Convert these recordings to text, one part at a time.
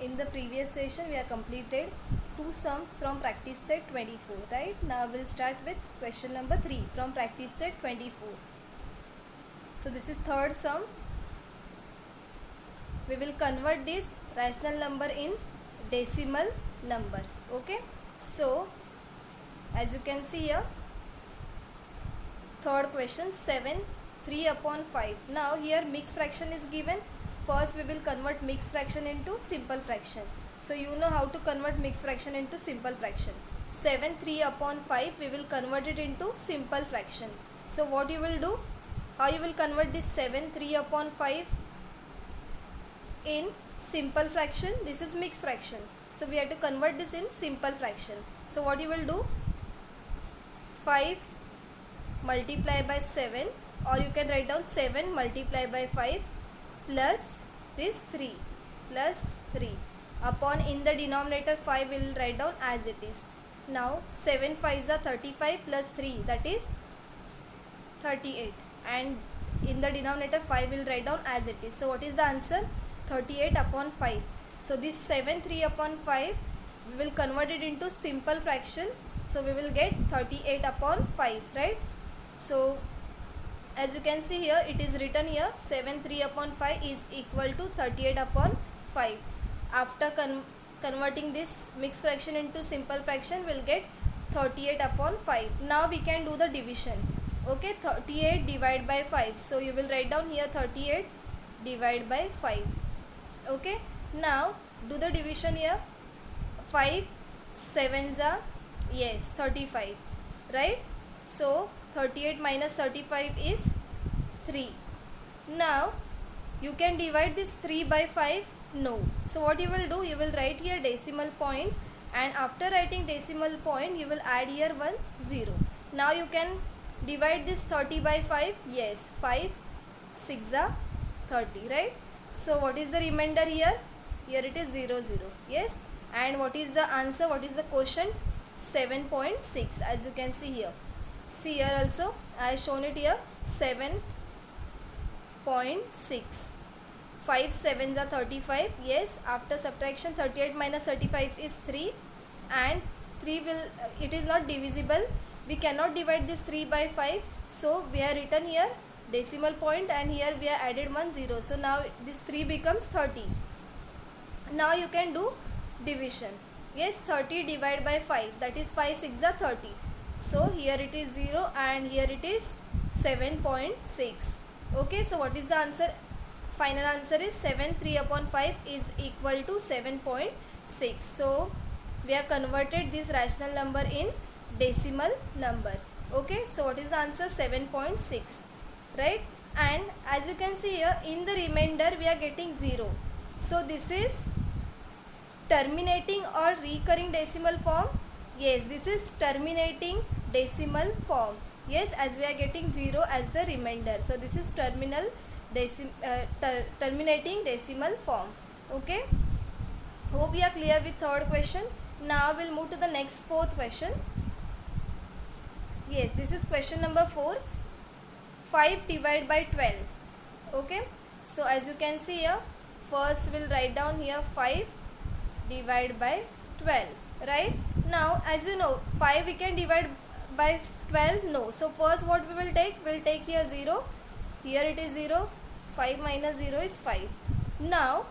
in the previous session we have completed two sums from practice set 24, right? Now we'll start with question number 3 from practice set 24. So this is third sum. We will convert this rational number in decimal number. Okay, so as you can see here, third question, 7 3 upon 5. Now here mixed fraction is given. First we will convert mixed fraction into simple fraction. So you know how to convert mixed fraction into simple fraction. 7 3 upon 5 we will convert it into simple fraction. So what you will do, how you will convert this 7 3 upon 5 in simple fraction? This is mixed fraction, so we have to convert this in simple fraction. So what you will do, 5 multiply by 7, or you can write down 7 multiply by 5 plus this 3 plus 3 upon, in the denominator 5 we will write down as it is. Now 7 5s are 35 plus 3, that is 38, and in the denominator 5 will write down as it is. So what is the answer? 38 upon 5. So this 7 3 upon 5 we will convert it into simple fraction, so we will get 38 upon 5, right? So as you can see here, it is written here 7 3 upon 5 is equal to 38 upon 5. After converting this mixed fraction into simple fraction, we will get 38 upon 5. Now we can do the division. Okay, 38 divided by 5. So you will write down here 38 divided by 5. Okay, now do the division here. 5 7s are, yes, 35, right? So 38 minus 35 is 3. Now you can divide this 3 by 5. No. So what you will do, you will write here decimal point, and after writing decimal point you will add here 1 0. Now you can divide this 30 by 5. Yes, 5 6 are 30, right? So what is the remainder here? Here it is 0 0. Yes, and what is the answer? What is the quotient? 7.6, as you can see here. See here also, I have shown it here, 7.6. 5 7s are 35. Yes, after subtraction 38 minus 35 is 3, and 3 will, it is not divisible. We cannot divide this 3 by 5. So we have written here decimal point, and here we have added 1 0. So now this 3 becomes 30. Now you can do division. Yes, 30 divided by 5, that is 5 6 are 30. So here it is 0 and here it is 7.6. Okay, so what is the answer? Final answer is 7 3 upon 5 is equal to 7.6. So we have converted this rational number in decimal number. Okay, so what is the answer? 7.6, right? And as you can see here, in the remainder we are getting 0. So this is terminating or recurring decimal form. Yes, this is terminating decimal form. Yes, as we are getting 0 as the remainder. So this is terminating decimal form. Okay. Hope you are clear with third question. Now we'll move to the next fourth question. Yes, this is question number 4. 5 divided by 12. Okay. So as you can see here, first we'll write down here 5 divided by 12, right? Now as you know, 5 we can divide by 12. No. So first what we will take? We'll take here 0. Here it is 0. 5 minus 0 is 5. Now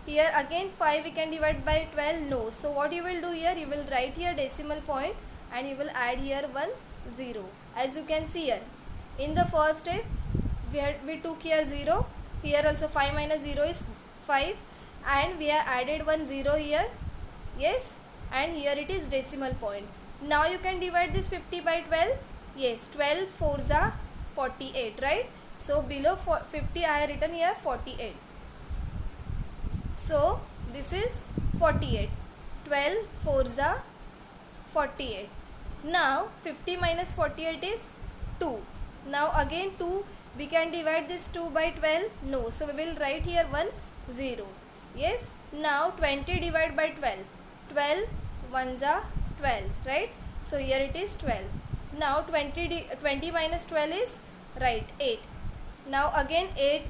here again 5 we can divide by 12. No. So what you will do here? You will write here decimal point and you will add here 1 0. As you can see here, in the first step we took here 0. Here also 5 minus 0 is 5, and we have added 1 0 here. Yes, and here it is decimal point. Now you can divide this 50 by 12. Yes, 12 4s are 48, right? So below 50 I have written here 48. So this is 48. 12 4s are 48. Now 50 minus 48 is 2. Now again 2, we can divide this 2 by 12. No, so we will write here 1 0. Yes, now 20 divided by 12. 12 1s are 12, right? So here it is 12. Now 20 minus 12 is, right, 8. Now again 8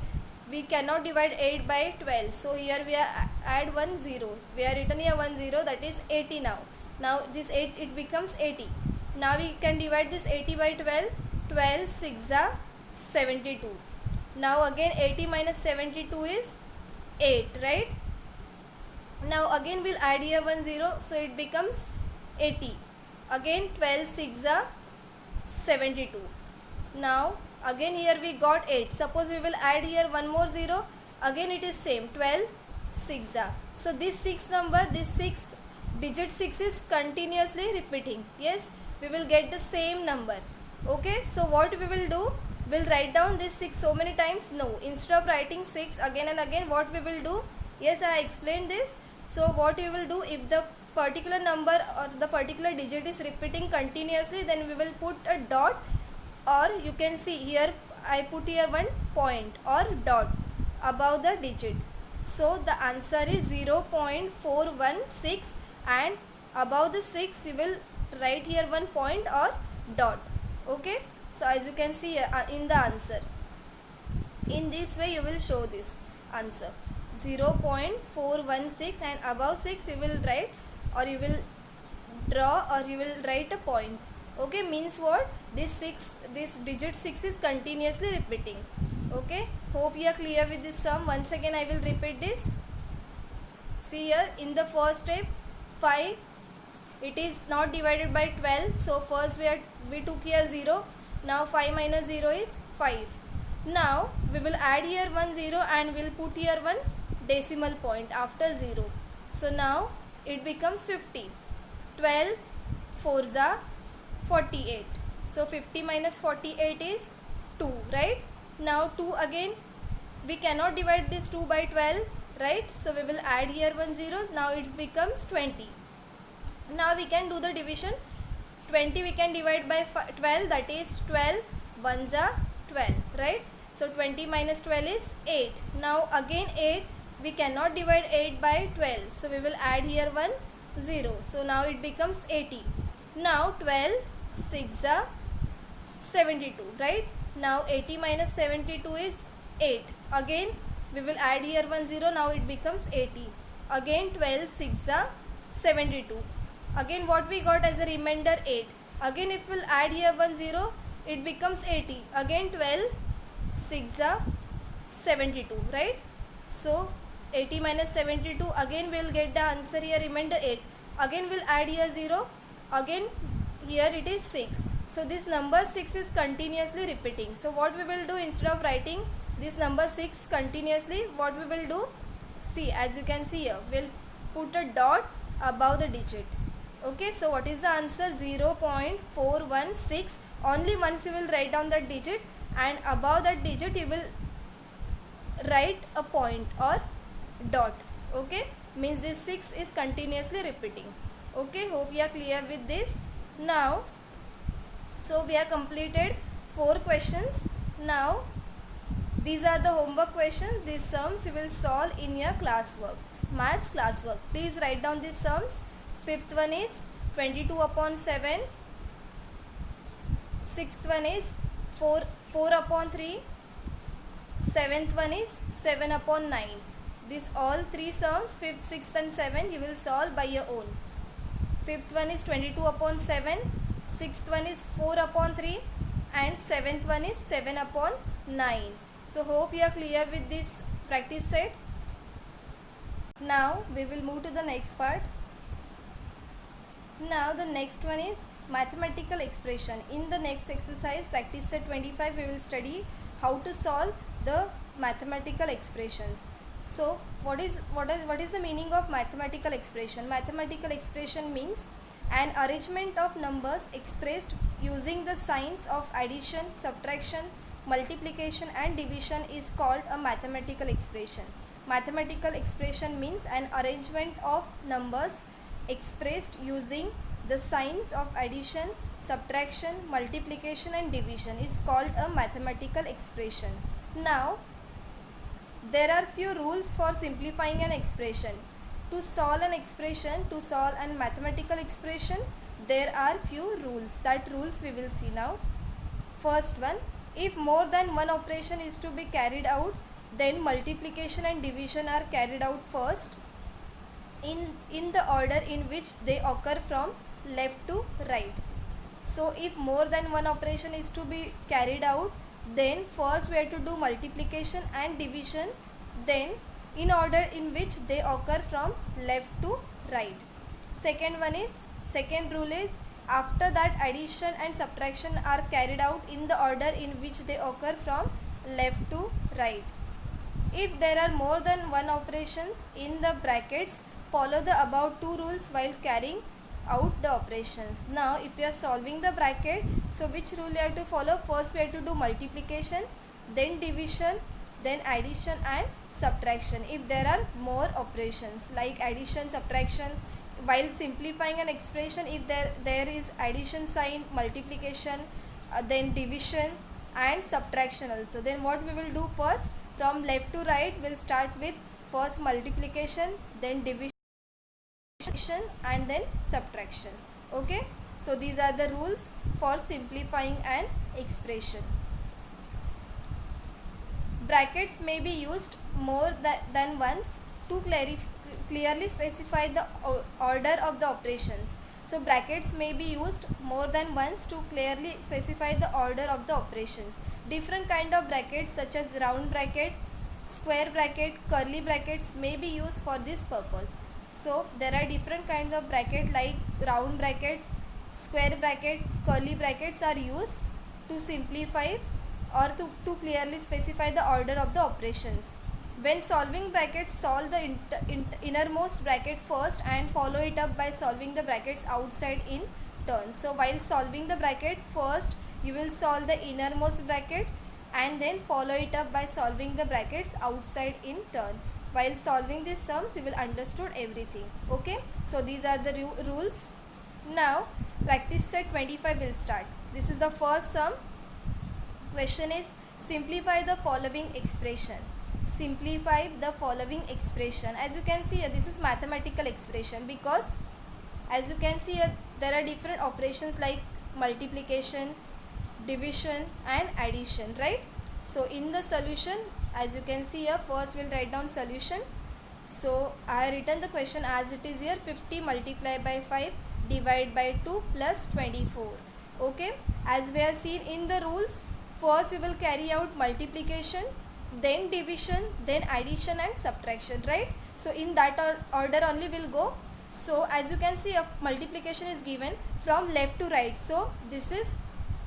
we cannot divide 8 by 12, so here we add 1 0. We are written here 1 0, that is 80 now. Now this 8, it becomes 80. Now we can divide this 80 by 12. 12 6 are 72. Now again 80 minus 72 is 8, right? Now again we'll add here 1 0, so it becomes 80. Again 12 6 are 72. Now again here we got 8. Suppose we will add here one more 0. Again it is same, 12 6 are. So this 6 number, this 6 digit 6 is continuously repeating. Yes, we will get the same number. Okay, so what we will do, we'll write down this 6 so many times? No, instead of writing 6 again and again, what we will do, yes, I explained this. So what we will do, if the particular number or the particular digit is repeating continuously, then we will put a dot, or you can see here I put here one point or dot above the digit. So the answer is 0.416, and above the 6 you will write here one point or dot. Okay, so as you can see in the answer, in this way you will show this answer 0.416, and above 6 you will write, or you will draw, or you will write a point. Okay, means what, this digit 6 is continuously repeating. Okay, hope you are clear with this sum. Once again I will repeat this. See here, in the first step 5, it is not divided by 12, so first we took here 0. Now 5 minus 0 is 5. Now we will add here 1 0, and we will put here one decimal point after 0. So now it becomes 50. 12 4s are 48. So 50 minus 48 is 2, right? Now 2 again, we cannot divide this 2 by 12, right? So we will add here 1 zeros. Now it becomes 20. Now we can do the division. 20 we can divide by 12, that is 12 1s are 12, right? So 20 minus 12 is 8. Now again 8, we cannot divide 8 by 12, so we will add here 1 0. So now it becomes 80. Now 12 6 are 72, right? Now 80 minus 72 is 8. Again we will add here 1 0. Now it becomes 80. Again 12 6 are 72. Again what we got as a remainder 8. Again if we will add here 1 0, it becomes 80. Again 12 6 are 72, right? So 80 minus 72, again we will get the answer here remainder 8. Again we will add here 0. Again here it is 6. So this number 6 is continuously repeating. So what we will do, instead of writing this number 6 continuously, what we will do, see, as you can see here, we will put a dot above the digit. Okay, so what is the answer? 0.416. Only once you will write down that digit, and above that digit you will write a point or dot. Okay, means this 6 is continuously repeating. Okay, hope you are clear with this. Now, so we have completed 4 questions. Now these are the homework questions. These sums you will solve in your classwork, maths classwork. Please write down these sums. Fifth one is 22 upon 7. Sixth one is 4 upon 3. Seventh one is 7 upon 9. These all 3 sums, 5th, 6th and 7th, you will solve by your own. Fifth one is 22 upon 7. Sixth one is 4 upon 3. And 7th one is 7 upon 9. So hope you are clear with this practice set. Now we will move to the next part. Now the next one is mathematical expression. In the next exercise, practice set 25, we will study how to solve the mathematical expressions. So what is the meaning of mathematical expression? Mathematical expression means an arrangement of numbers expressed using the signs of addition, subtraction, multiplication and division is called a mathematical expression. Mathematical expression means an arrangement of numbers expressed using the signs of addition, subtraction, multiplication and division is called a mathematical expression. Now there are few rules for simplifying an expression. To solve an expression, to solve a mathematical expression, there are few rules. That rules we will see now. First one, if more than one operation is to be carried out, then multiplication and division are carried out first in the order in which they occur from left to right. So if more than one operation is to be carried out, then first we have to do multiplication and division, then in order in which they occur from left to right. Second rule is, after that addition and subtraction are carried out in the order in which they occur from left to right. If there are more than one operations in the brackets, follow the above two rules while carrying out the operations. Now if we are solving the bracket, so which rule you have to follow? First we have to do multiplication, then division, then addition and subtraction. If there are more operations like addition, subtraction, while simplifying an expression, if there is addition sign, multiplication, then division and subtraction also, then what we will do? First, from left to right, we'll start with first multiplication, then division and then subtraction. Okay, so these are the rules for simplifying an expression. Brackets may be used more than once to clearly specify the order of the operations. So brackets may be used more than once to clearly specify the order of the operations. Different kind of brackets such as round bracket, square bracket, curly brackets may be used for this purpose. So there are different kinds of bracket like round bracket, square bracket, curly brackets are used to simplify or to clearly specify the order of the operations. When solving brackets, solve the innermost bracket first and follow it up by solving the brackets outside in turn. So while solving the bracket, first you will solve the innermost bracket and then follow it up by solving the brackets outside in turn. While solving these sums, you will understood everything. Okay, so these are the rules. Now practice set 25 will start. This is the first sum. Question is, simplify the following expression. Simplify the following expression. As you can see here, this is mathematical expression, because as you can see here, there are different operations like multiplication, division and addition, right? So in the solution, as you can see here, first we'll write down solution. So I have written the question as it is here, 50 multiplied by 5 divided by 2 plus 24. Okay, as we have seen in the rules, first you will carry out multiplication, then division, then addition and subtraction, right? So in that order only will go. So as you can see, a multiplication is given from left to right, so this is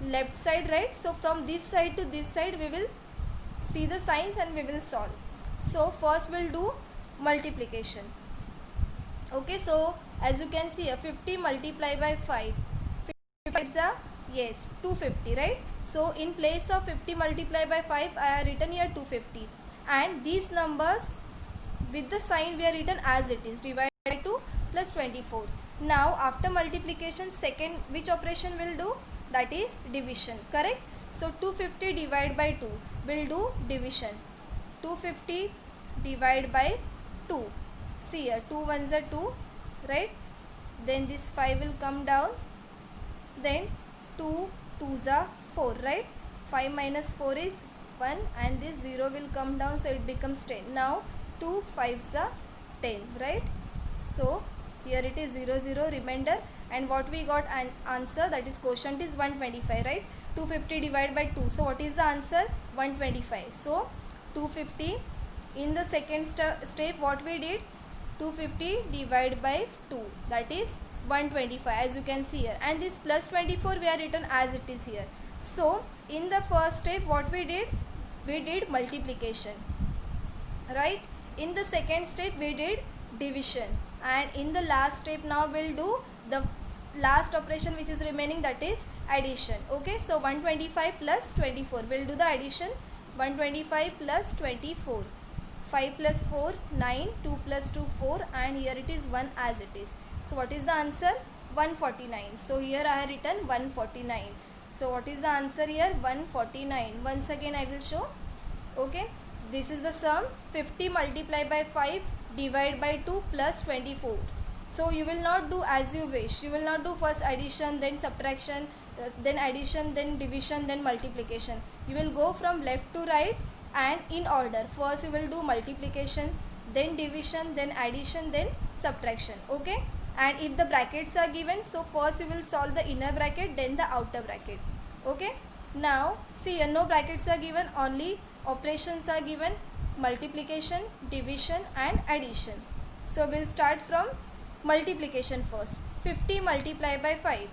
left side, right? So from this side to this side we will see the signs and we will solve. So first we'll do multiplication. Okay, so as you can see here, 50 multiplied by 5, 5 are, yes, 250, right? So in place of 50 multiplied by 5, I have written here 250, and these numbers with the sign we have written as it is, divided by 2 plus 24. Now after multiplication, second which operation will do? That is division, correct? So 250 divided by 2 will do division. 250 divided by 2, see here, 2 ones are 2, right? Then this 5 will come down, then 2 2s are 4, right? 5 minus 4 is 1 and this 0 will come down, so it becomes 10. Now 2 5s are 10, right? So here it is 0 0 remainder, and what we got an answer, that is quotient is 125, right? 250 divided by 2, so what is the answer? 125. So 250, in the second step what we did, 250 divided by 2, that is 125, as you can see here, and this plus 24 we are written as it is here. So in the first step what we did multiplication, right? In the second step we did division, and in the last step now we'll do the last operation which is remaining, that is addition. Okay, so 125 plus 24, we'll do the addition. 125 plus 24, 5 plus 4 9, 2 plus 2 4, and here it is 1 as it is. So what is the answer? 149. So here I have written 149. So what is the answer here? 149. Once again I will show. Okay, this is the sum, 50 multiplied by 5 divided by 2 plus 24. So you will not do as you wish. You will not do first addition, then subtraction, then addition, then division, then multiplication. You will go from left to right and in order. First we will do multiplication, then division, then addition, then subtraction. Okay, and if the brackets are given, so first we will solve the inner bracket, then the outer bracket. Okay, now see here, no brackets are given, only operations are given: multiplication, division and addition. So we'll start from multiplication first. 50 multiplied by 5.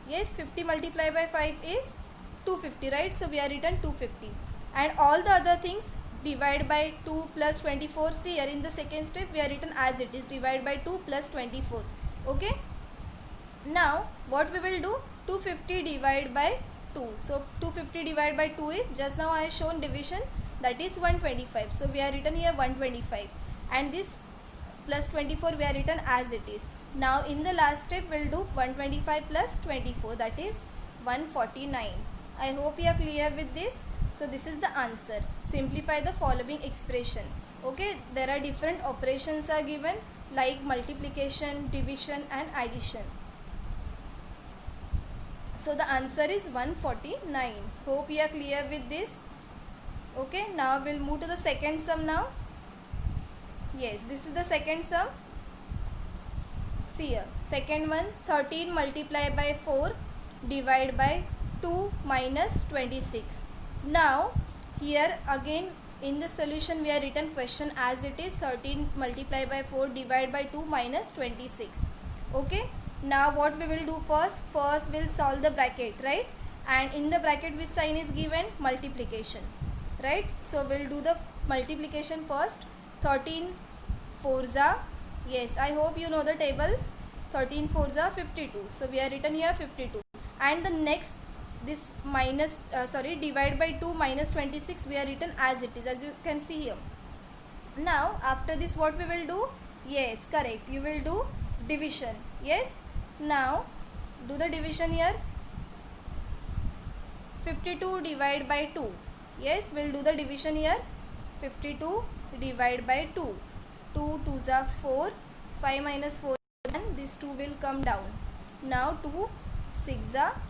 Yes, 50 multiplied by 5 is 250, right? So we are written 250. And all the other things, divide by 2 plus 24. See here in the second step we are written as it is, divide by 2 plus 24. Okay. Now what we will do? 250 divided by 2. So 250 divided by 2 is, just now I have shown division, that is 125. So we are written here 125. And this plus 24 we are written as it is. Now in the last step we will do 125 plus 24, that is 149. I hope you are clear with this. So this is the answer. Simplify the following expression. Okay, there are different operations are given like multiplication, division and addition. So the answer is 149. Hope you are clear with this. Okay, now we'll move to the second sum now. Yes, this is the second sum. See here, second one, 13 multiplied by 4 divided by 2 minus 26. Now here again in the solution we are written question as it is, 13 multiplied by 4 divided by 2 minus 26. Okay, now what we will do first? First we'll solve the bracket, right? And in the bracket which sign is given? Multiplication, right? So we'll do the multiplication first. 13 4s are, yes, I hope you know the tables. 13 4s are 52. So we are written here 52. And the next, this minus divide by 2 minus 26 we are written as it is, as you can see here. Now after this what we will do? Yes, correct, you will do division. Yes, now do the division here. 52 divided by 2. Yes, we'll do the division here. 52 divided by 2. 2 2s are 4. 5 minus 4 and this 2 will come down. Now 2 6 are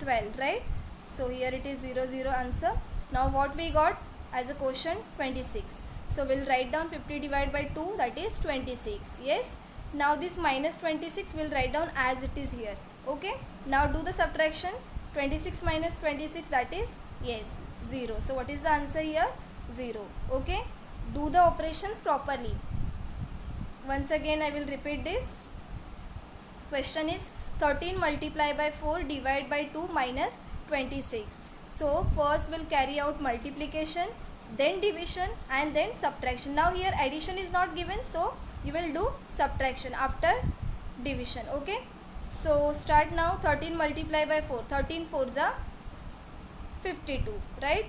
12, right? So here it is 0 0 answer. Now what we got as a quotient? 26. So we'll write down 50 divided by 2, that is 26. Yes. Now this minus 26 will write down as it is here. Okay. Now do the subtraction. 26 minus 26, that is, yes, 0. So what is the answer here? 0. Okay. Do the operations properly. Once again I will repeat this. Question is 13 multiplied by 4 divided by 2 minus 26. So first we'll carry out multiplication, then division and then subtraction. Now here addition is not given, so you will do subtraction after division. Okay. So start now. 13 multiplied by 4. 13 4s are 52, right?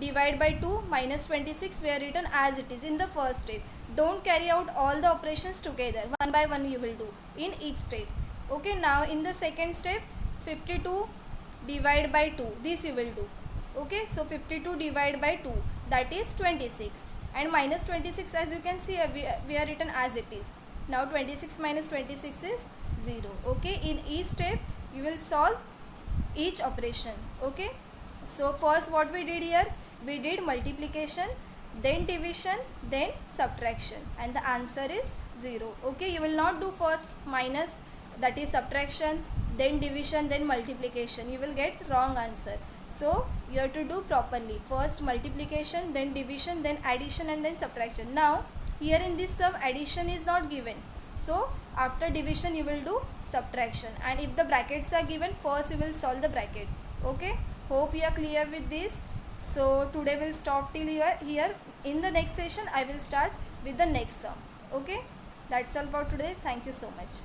Divide by 2 minus 26 we are written as it is in the first step. Don't carry out all the operations together. One by one you will do in each step. Okay, now in the second step, 52 divided by 2. This you will do. Okay, so 52 divided by 2, that is 26. And minus 26, as you can see, we are written as it is. Now 26 minus 26 is 0. Okay, in each step you will solve each operation. Okay, so first what we did here? We did multiplication, then division, then subtraction, and the answer is 0. Okay, you will not do first minus, that is subtraction, then division, then multiplication. You will get wrong answer. So you have to do properly. First multiplication, then division, then addition and then subtraction. Now here in this sum addition is not given. So after division you will do subtraction, and if the brackets are given, first you will solve the bracket. Okay, hope you are clear with this. So today we'll stop till here. In the next session I will start with the next sum. Okay, that's all for today. Thank you so much.